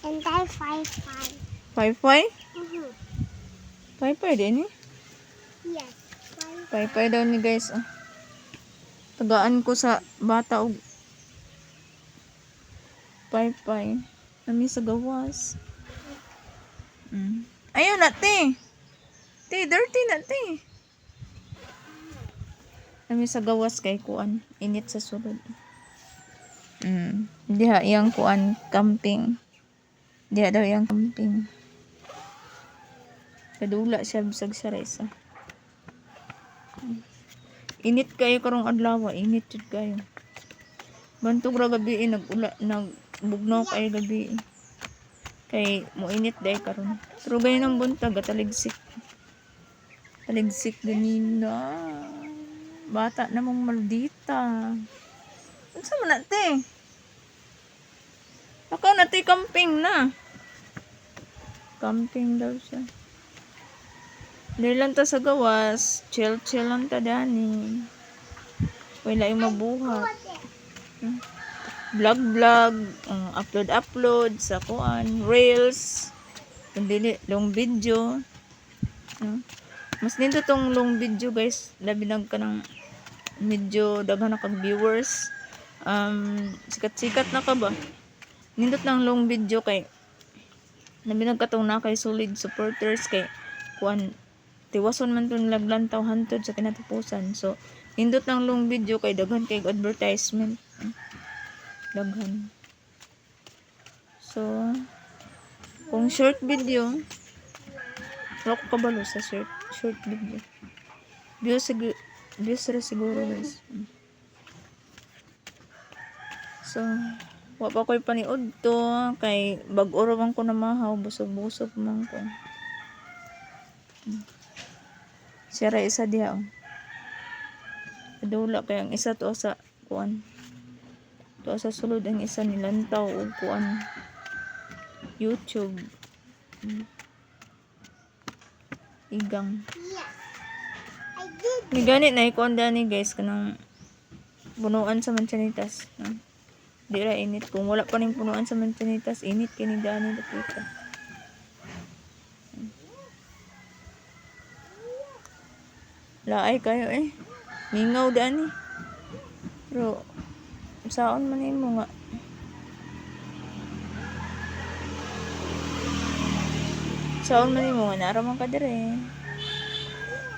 And then 5-5. Paypay? Mm-hmm. Paypay din eh. Yes. Paypay daw ni guys. Oh. Tagaan ko sa bata og paypay. Nami sa gawas. Ayun na te. Te, dirty na te. Nami sa gawas kay kuan. Init sa sulod. Diha iyang kuan camping. Diha daw iyang camping. Kadula siya bisag sa resa. Init kayo karong adlaw, init jud kayo. Bantog ra gabi nagbugnaw kay gabi. Kay mo init day karon. Pero ganyan ang buntag taligsik. Taligsik ganina. Bata namang maldita. Unsa man nate? Ako na ti camping na. Camping daw siya. Dahil lang ta sa gawas, chill lang ta dani. Wala yung mabuhat. Vlog, upload sa kuan, reels, kundi long video. Mas nito tong long video guys, labi nag ka ng medyo daghan na kag viewers. Sikat na ka ba? Nindot ng long video kay labi nag katong na kay solid supporters kay kuan tiwason man tong laglantaw hantod sa kinatapusan. So nindot ng long video kay daghan kay advertisement. Daghan. So kung short video wala ko kabalo sa short video. Views ra siguro guys. So wa pa ko'y paniod to kay bag-o ra man ko na mahaw, busog man ko. Sira isa diha. Kadula kay ang isa to sa kuan. To sa sulod ang isa nilantaw og kuan YouTube. Igang. Ni ganit na ikuan dani guys kanang punuan sa manchanitas. Di ra init kung wala pa ning punuan sa manchanitas, init kini dani dapita. Laay kayo eh. Mingaw dani. Pero saon man imo nga naraman ka dire.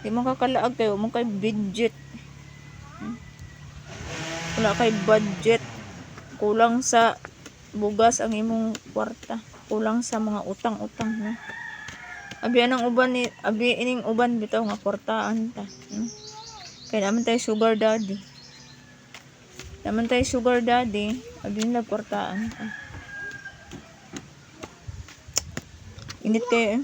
Di mo kakalaag kayo mo kay budget. Wala kay budget. Kulang sa bugas ang imong kwarta. Kulang sa mga utang-utang no. Abi ining uban bitaw nga kwartaan ta. Kaya naman tayo sugar daddy. Abi nila kwartaan ta. Init kayo eh.